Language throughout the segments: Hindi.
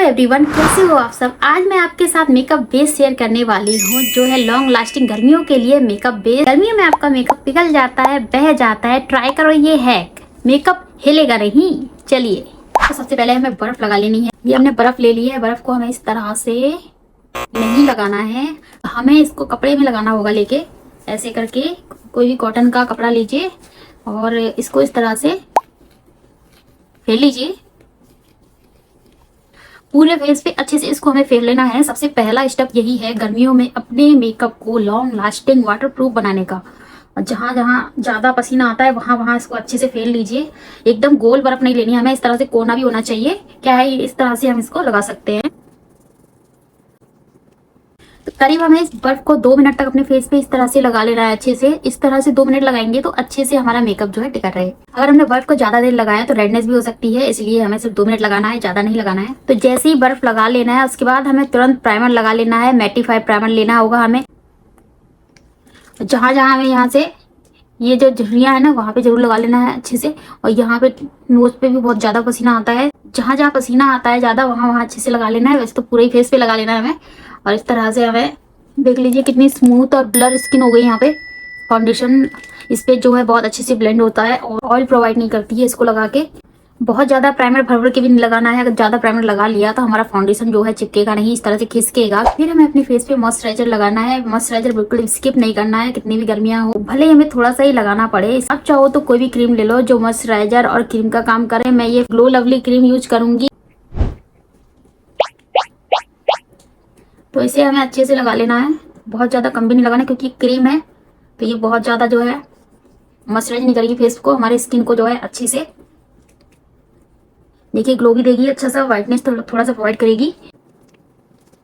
एवरीवन, कैसे हो आप सब। आज मैं आपके साथ मेकअप बेस शेयर करने वाली हूँ जो है लॉन्ग लास्टिंग गर्मियों के लिए मेकअप बेस। गर्मियों में आपका मेकअप पिघल जाता है, बह जाता है, ट्राई करो ये हैक, मेकअप हिलेगा नहीं। चलिए, तो सबसे पहले हमें बर्फ लगा लेनी है। ये हमने बर्फ ले ली है। बर्फ को हमें इस तरह से नहीं लगाना है, हमें इसको कपड़े में लगाना होगा। लेके ऐसे करके कोई भी कॉटन का कपड़ा लीजिए और इसको इस तरह से फेर लीजिए। पूरे फेस पे अच्छे से इसको हमें फेर लेना है। सबसे पहला स्टेप यही है गर्मियों में अपने मेकअप को लॉन्ग लास्टिंग वाटर प्रूफ बनाने का। जहां जहां ज्यादा पसीना आता है वहां वहां इसको अच्छे से फेर लीजिए। एकदम गोल बर्फ नहीं लेनी है हमें, इस तरह से कोना भी होना चाहिए। क्या है, इस तरह से हम इसको लगा सकते हैं। तो करीब हमें इस बर्फ को 2 मिनट तक अपने फेस पे इस तरह से लगा लेना है। अच्छे से इस तरह से 2 मिनट लगाएंगे तो अच्छे से हमारा मेकअप जो है टिका रहे। अगर हमने बर्फ को ज्यादा देर लगाया तो रेडनेस भी हो सकती है, इसलिए हमें सिर्फ 2 मिनट लगाना है, ज्यादा नहीं लगाना है। तो जैसे ही बर्फ लगा लेना है उसके बाद हमें तुरंत प्राइमर लगा लेना है। मैटिफाई प्राइमर लेना होगा हमें। जहां जहां हमें यहाँ से ये जो झुर्रियां है ना वहां पे जरूर लगा लेना है अच्छे से। और यहाँ पे नोज पे भी बहुत ज्यादा पसीना आता है, जहां जहां पसीना आता है ज्यादा वहां वहां अच्छे से लगा लेना है। वैसे तो पूरे ही फेस पे लगा लेना है हमें। और इस तरह से हमें देख लीजिए कितनी स्मूथ और ब्लर स्किन हो गई। यहाँ पे फाउंडेशन इस पे जो है बहुत अच्छे से ब्लेंड होता है और ऑयल प्रोवाइड नहीं करती है इसको लगा के। बहुत ज्यादा प्राइमर भर भर के भी नहीं लगाना है। अगर ज्यादा प्राइमर लगा लिया तो हमारा फाउंडेशन जो है चिपकेगा नहीं, इस तरह से खिसकेगा। फिर हमें अपने फेस पे मॉइस्चराइजर लगाना है। मॉइस्चराइजर बिल्कुल स्किप नहीं करना है, कितनी भी गर्मियां हो, भले हमें थोड़ा सा ही लगाना पड़े। आप चाहो तो कोई भी क्रीम ले लो जो मॉइस्चराइजर और क्रीम का काम करे। मैं ये ग्लो लवली क्रीम यूज करूंगी। तो इसे हमें अच्छे से लगा लेना है, बहुत ज्यादा कम भी नहीं लगाना क्योंकि क्रीम है तो ये बहुत ज्यादा जो है मॉइस्चराइज नहीं करेगी फेस को, हमारे स्किन को जो है अच्छे से देखिए ग्लो भी देगी, अच्छा सा व्हाइटनेस थोड़ा सा प्रोवाइड करेगी।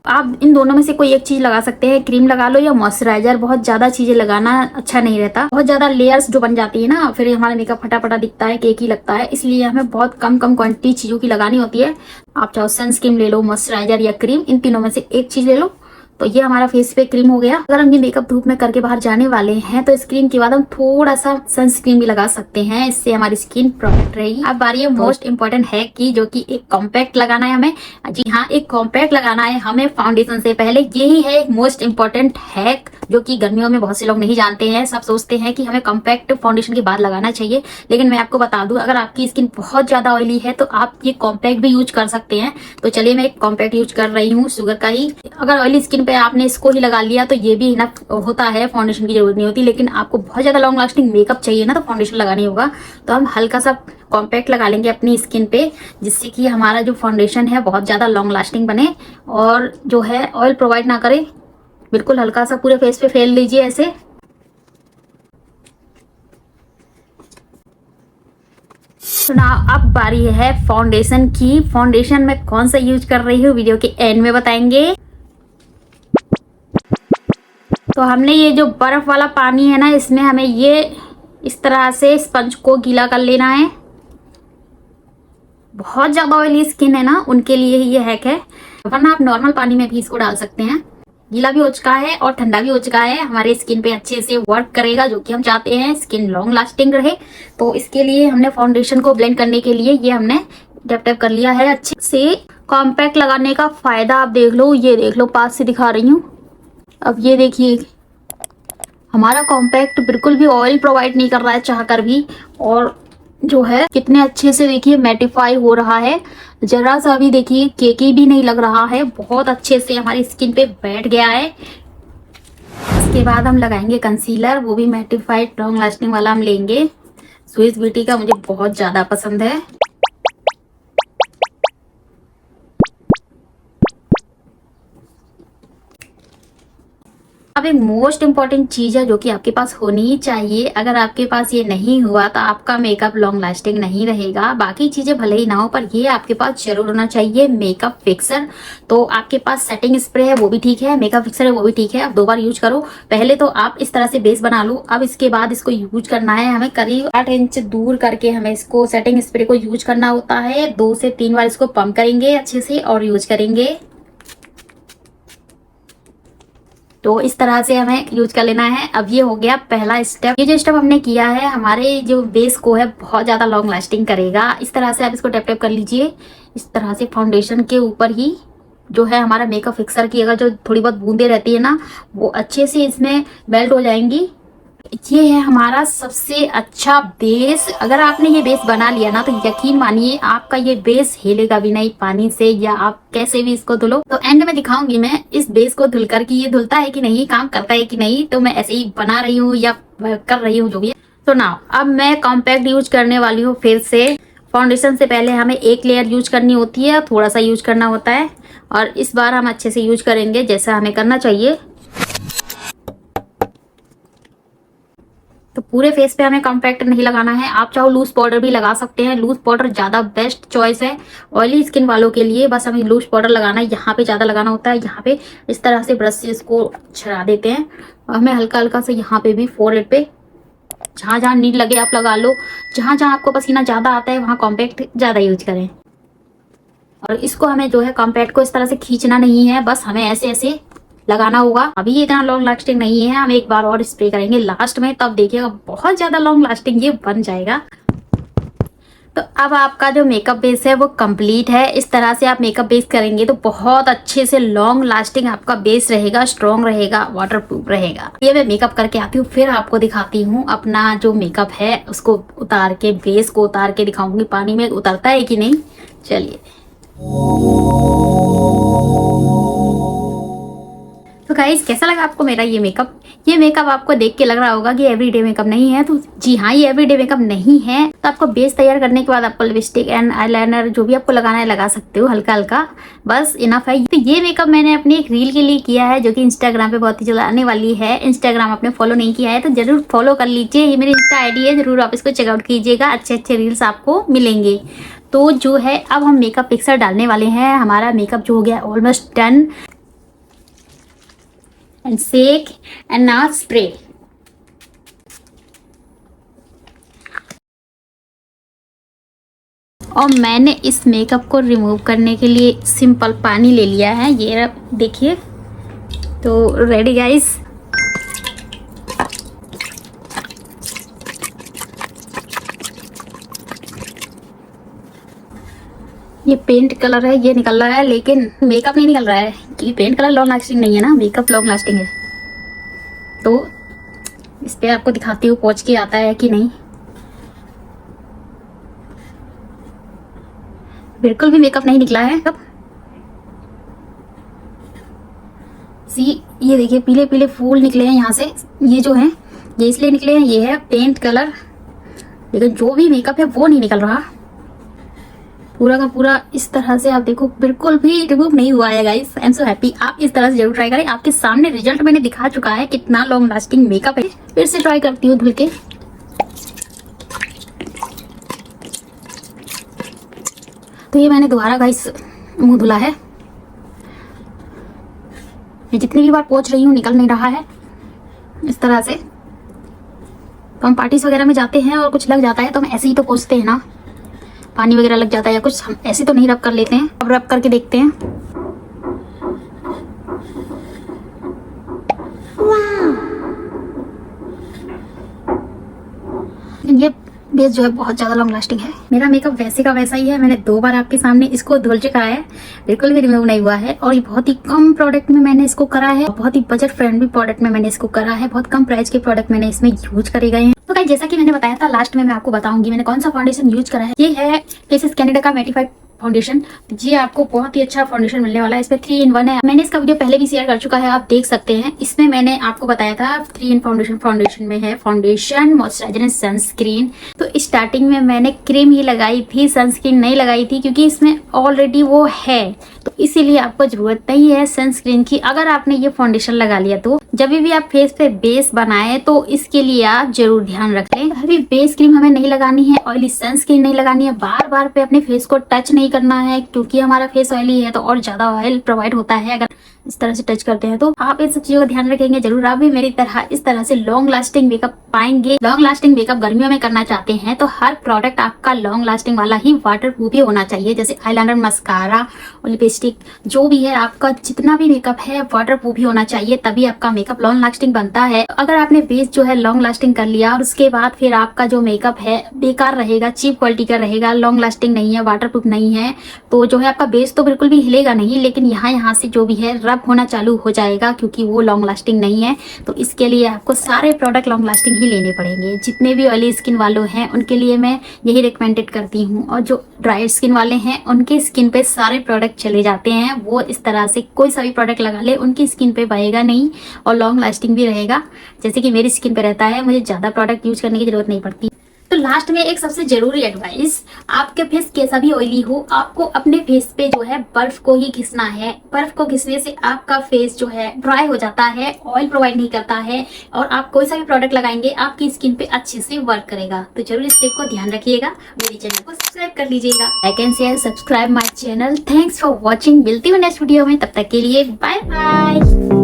आप इन दोनों में से कोई एक चीज लगा सकते हैं, क्रीम लगा लो या मॉइस्चराइजर। बहुत ज्यादा चीजें लगाना अच्छा नहीं रहता, बहुत ज्यादा लेयर्स जो बन जाती है ना, फिर हमारा मेकअप फटाफटा दिखता है, केक ही लगता है। इसलिए हमें बहुत कम कम क्वांटिटी चीजों की लगानी होती है। आप चाहो सनस्क्रीन ले लो, मॉइस्चराइजर या क्रीम, इन तीनों में से एक चीज ले लो। तो ये हमारा फेस पे क्रीम हो गया। अगर हम ये मेकअप धूप में करके बाहर जाने वाले हैं तो इस क्रीम के बाद हम थोड़ा सा सनस्क्रीन भी लगा सकते हैं, इससे हमारी स्किन प्रोटेक्ट रहेगी। अब बारी है मोस्ट इंपॉर्टेंट है की, जो कि एक कॉम्पैक्ट लगाना है हमें। जी हाँ, एक कॉम्पैक्ट लगाना है हमें फाउंडेशन से पहले। यही है एक मोस्ट इंपॉर्टेंट हैक जो कि गर्मियों में बहुत से लोग नहीं जानते हैं। सब सोचते हैं कि हमें कॉम्पैक्ट फाउंडेशन के बाद लगाना चाहिए, लेकिन मैं आपको बता दूं अगर आपकी स्किन बहुत ज्यादा ऑयली है तो आप ये कॉम्पैक्ट भी यूज कर सकते हैं। तो चलिए, मैं एक कॉम्पैक्ट यूज कर रही हूँ शुगर का ही। अगर ऑयली स्किन पे आपने इसको ही लगा लिया तो ये भी इनफ होता है, फाउंडेशन की जरूरत नहीं होती। लेकिन आपको बहुत ज्यादा लॉन्ग लास्टिंग मेकअप चाहिए ना तो फाउंडेशन लगानी होगा। तो हम हल्का सा कॉम्पैक्ट लगा लेंगे अपनी स्किन पे, जिससे कि हमारा जो फाउंडेशन है बहुत ज्यादा लॉन्ग लास्टिंग बने और जो है ऑयल प्रोवाइड ना करे। बिल्कुल हल्का सा पूरे फेस पे फेर लीजिए ऐसे। तो ना अब बारी है फाउंडेशन की। फाउंडेशन में कौन सा यूज कर रही हूँ वीडियो के एंड में बताएंगे। तो हमने ये जो बर्फ वाला पानी है ना, इसमें हमें ये इस तरह से स्पंज को गीला कर लेना है। बहुत ज्यादा ऑयली स्किन है ना, उनके लिए ही ये हैक है, वरना आप नॉर्मल पानी में भी इसको डाल सकते हैं। गीला भी हो चुका है और ठंडा भी हो चुका है, हमारे स्किन पे अच्छे से वर्क करेगा जो कि हम चाहते हैं, स्किन लॉन्ग लास्टिंग रहे। तो इसके लिए हमने फाउंडेशन को ब्लेंड करने के लिए ये हमने टैप टैप कर लिया है अच्छे से। कॉम्पैक्ट लगाने का फायदा आप देख लो, ये देख लो, पास से दिखा रही हूँ। अब ये देखिए हमारा कॉम्पैक्ट बिल्कुल भी ऑयल प्रोवाइड नहीं कर रहा है चाह कर भी, और जो है कितने अच्छे से देखिए मैटिफाई हो रहा है। जरा सा भी देखिए केकी भी नहीं लग रहा है, बहुत अच्छे से हमारी स्किन पे बैठ गया है। इसके बाद हम लगाएंगे कंसीलर, वो भी मैटिफाइड लॉन्ग लास्टिंग वाला हम लेंगे। स्विस ब्यूटी का मुझे बहुत ज्यादा पसंद है। अब एक मोस्ट इंपॉर्टेंट चीज है जो कि आपके पास होनी ही चाहिए। अगर आपके पास ये नहीं हुआ तो आपका मेकअप लॉन्ग लास्टिंग नहीं रहेगा। बाकी चीजें भले ही ना हो पर ये आपके पास जरूर होना चाहिए, मेकअप फिक्सर। तो आपके पास सेटिंग स्प्रे है वो भी ठीक है, मेकअप फिक्सर है वो भी ठीक है, आप 2 बार यूज करो। पहले तो आप इस तरह से बेस बना लो, अब इसके बाद इसको यूज करना है हमें करीब 8 इंच दूर करके हमें इसको सेटिंग स्प्रे को यूज करना होता है। 2 से 3 बार इसको पंप करेंगे अच्छे से और यूज करेंगे। तो इस तरह से हमें यूज कर लेना है। अब ये हो गया पहला स्टेप। ये जो स्टेप हमने किया है हमारे जो बेस को है बहुत ज्यादा लॉन्ग लास्टिंग करेगा। इस तरह से आप इसको टैप टैप कर लीजिए। इस तरह से फाउंडेशन के ऊपर ही जो है हमारा मेकअप फिक्सर की अगर जो थोड़ी बहुत बूंदे रहती है ना, वो अच्छे से इसमें मेल्ट हो जाएंगी। ये है हमारा सबसे अच्छा बेस। अगर आपने ये बेस बना लिया ना, तो यकीन मानिए आपका ये बेस हिलेगा भी नहीं पानी से, या आप कैसे भी इसको धुलो। तो एंड में दिखाऊंगी मैं इस बेस को धुलकर कि ये धुलता है कि नहीं, काम करता है कि नहीं। तो मैं ऐसे ही बना रही हूँ या कर रही हूँ जो भी है। तो ना अब मैं कॉम्पैक्ट यूज करने वाली हूँ फिर से। फाउंडेशन से पहले हमें एक लेयर यूज करनी होती है, थोड़ा सा यूज करना होता है, और इस बार हम अच्छे से यूज करेंगे जैसा हमें करना चाहिए। तो पूरे फेस पे हमें कॉम्पैक्ट नहीं लगाना है। आप चाहो लूज पाउडर भी लगा सकते हैं, लूज पाउडर ज्यादा बेस्ट चॉइस है ऑयली स्किन वालों के लिए। बस हमें लूज पाउडर लगाना है, यहाँ पे ज्यादा लगाना होता है। यहाँ पे इस तरह से ब्रश से इसको छड़ा देते हैं, और हमें हल्का हल्का से यहाँ पे भी फोरहेड पे जहां जहां नीड लगे आप लगा लो। जहां जहां आपको पसीना ज्यादा आता है वहां कॉम्पैक्ट ज्यादा यूज करें। और इसको हमें जो है कॉम्पैक्ट को इस तरह से खींचना नहीं है, बस हमें ऐसे ऐसे लगाना होगा। अभी ये इतना लॉन्ग लास्टिंग नहीं है, हम एक बार और स्प्रे करेंगे लास्ट में, तब देखिएगा बहुत ज्यादा लॉन्ग लास्टिंग ये बन जाएगा। तो अब आपका जो मेकअप बेस है वो कंप्लीट है। इस तरह से आप मेकअप बेस करेंगे तो बहुत अच्छे से लॉन्ग लास्टिंग आपका बेस रहेगा, स्ट्रॉन्ग रहेगा, वाटरप्रूफ रहेगा। ये मैं मेकअप करके आती हूँ, फिर आपको दिखाती हूँ अपना जो मेकअप है उसको उतार के, बेस को उतार के दिखाऊंगी पानी में उतरता है कि नहीं। चलिए। तो गाइस कैसा लगा आपको मेरा ये मेकअप? ये मेकअप आपको देख के लग रहा होगा कि एवरीडे मेकअप नहीं है, तो जी हाँ, ये एवरीडे मेकअप नहीं है। तो आपको बेस तैयार करने के बाद आपको लिपस्टिक एंड आईलाइनर जो भी आपको लगाना है लगा सकते हो हल्का हल्का, बस इनफ है। तो ये मेकअप मैंने अपनी एक रील के लिए किया है जो कि इंस्टाग्राम पे बहुत ही जल्द आने वाली है। इंस्टाग्राम आपने फॉलो नहीं किया है तो जरूर फॉलो कर लीजिए, ये मेरी इंस्टा आईडी है, जरूर आप इसको चेकआउट कीजिएगा, अच्छे अच्छे रील्स आपको मिलेंगे। तो जो है अब हम मेकअप पिक्चर डालने वाले हैं। हमारा मेकअप जो हो गया almost done. And shake and now spray. और मैंने इस मेकअप को रिमूव करने के लिए सिंपल पानी ले लिया है, ये देखिए। तो रेडी गाइस। ये पेंट कलर है, ये निकल रहा है, लेकिन मेकअप नहीं निकल रहा है क्योंकि पेंट कलर लॉन्ग लास्टिंग नहीं है ना, मेकअप लॉन्ग लास्टिंग है। तो इस पे आपको दिखाती हूँ पोंछ के आता है कि नहीं। बिल्कुल भी मेकअप नहीं निकला है। कब सी ये देखिए पीले पीले फूल निकले हैं यहाँ से, ये जो है ये इसलिए निकले हैं, ये है पेंट कलर, लेकिन जो भी मेकअप है वो नहीं निकल रहा। पूरा का पूरा इस तरह से आप देखो बिल्कुल भी रिमूव नहीं हुआ है guys. I am so happy. आप इस तरह से जरूर ट्राई करें, आपके सामने रिजल्ट मैंने दिखा चुका है कितना लॉन्ग लास्टिंग मेकअप है। फिर से ट्राई करती हूँ धुल के। तो ये मैंने दोबारा गाइस मुंह धुला है, मैं जितनी भी बार पोंछ रही हूँ निकल नहीं रहा है इस तरह से। तो हम पार्टीज वगैरह में जाते हैं और कुछ लग जाता है तो हम ऐसे ही तो पोंछते हैं ना, पानी वगैरह लग जाता है या कुछ, हम ऐसे तो नहीं रब कर लेते हैं। अब रब करके देखते हैं। ये बेस जो है बहुत ज्यादा लॉन्ग लास्टिंग है। मेरा मेकअप वैसे का वैसा ही है, मैंने 2 बार आपके सामने इसको धुल चुका है, बिल्कुल भी रिमूव नहीं हुआ है। और ये बहुत ही कम प्रोडक्ट में मैंने इसको करा है, बहुत ही बजट फ्रेंडली प्रोडक्ट में मैंने इसको करा है, बहुत कम प्राइस के प्रोडक्ट मैंने इसमें यूज करे गए हैं। तो गाइस जैसा कि मैंने बताया था लास्ट में मैं आपको बताऊंगी मैंने कौन सा फाउंडेशन यूज करा है। ये है फेसेस कैनेडा का मैटिफाइड फाउंडेशन। ये आपको बहुत ही अच्छा फाउंडेशन मिलने वाला है, इसमें 3 in 1 है। मैंने इसका वीडियो पहले भी शेयर कर चुका है, आप देख सकते हैं। इसमें मैंने आपको बताया था 3 in फाउंडेशन में है फाउंडेशन, मॉइस्चराइजर एंड सनस्क्रीन। तो स्टार्टिंग में मैंने क्रीम ही लगाई थी, सनस्क्रीन नहीं लगाई थी क्योंकि इसमें ऑलरेडी वो है, तो इसीलिए आपको जरूरत नहीं है सनस्क्रीन की। अगर आपने ये फाउंडेशन लगा लिया तो जब भी आप फेस पे बेस बनाए तो इसके लिए आप जरूर ध्यान रख लें। अभी बेस क्रीम हमें नहीं लगानी है, ऑयली सनस्क्रीन नहीं लगानी है, बार बार पे अपने फेस को टच नहीं करना है क्योंकि हमारा फेस ऑयली है तो और ज्यादा ऑयल प्रोवाइड होता है। अगर इस तरह से टच करते हैं। तो आप इन सब चीजों का ध्यान रखेंगे जरूर, आप भी मेरी तरह इस तरह से लॉन्ग लास्टिंग मेकअप पाएंगे। लॉन्ग लास्टिंग मेकअप गर्मियों में करना चाहते हैं तो हर प्रोडक्ट आपका लॉन्ग लास्टिंग वाला ही वाटर प्रूफ ही होना चाहिए। जैसे आईलाइनर, मस्कारा और लिपस्टिक, जो भी है आपका जितना भी मेकअप है वाटर प्रूफ ही होना चाहिए, तभी आपका मेकअप लॉन्ग लास्टिंग बनता है। अगर आपने बेस जो है लॉन्ग लास्टिंग कर लिया और उसके बाद फिर आपका जो मेकअप है बेकार रहेगा, चीप क्वालिटी का रहेगा, लॉन्ग लास्टिंग नहीं है, वाटर प्रूफ नहीं है, तो जो है आपका बेस तो बिल्कुल भी हिलेगा नहीं, लेकिन यहाँ से जो भी है रब होना चालू हो जाएगा, क्योंकि वो लॉन्ग लास्टिंग नहीं है। तो इसके लिए आपको सारे प्रोडक्ट लॉन्ग लास्टिंग ही लेने पड़ेंगे। जितने भी ऑयली स्किन वालों हैं उनके लिए मैं यही रिकमेंडेड करती हूँ, और जो ड्राई स्किन वाले हैं उनके स्किन पे सारे प्रोडक्ट चले जाते हैं। वो इस तरह से कोई सा भी प्रोडक्ट लगा ले उनकी स्किन पे बहेगा नहीं और लॉन्ग लास्टिंग भी रहेगा, जैसे कि मेरी स्किन पे रहता है। मुझे ज़्यादा प्रोडक्ट यूज करने की जरूरत नहीं पड़ती। तो लास्ट में एक सबसे जरूरी एडवाइस, आपके फेस कैसा भी ऑयली हो, आपको अपने फेस पे जो है बर्फ को ही घिसना है। बर्फ को घिसने से आपका फेस जो है ड्राई हो जाता है, ऑयल प्रोवाइड नहीं करता है, और आप कोई सा भी प्रोडक्ट लगाएंगे आपकी स्किन पे अच्छे से वर्क करेगा। तो जरूर इस टिप को ध्यान रखिएगा। मेरे चैनल को सब्सक्राइब कर लीजिएगा। Like and share, subscribe my channel. Thanks for watching. मिलती हूँ नेक्स्ट वीडियो में, तब तक के लिए बाय बाय।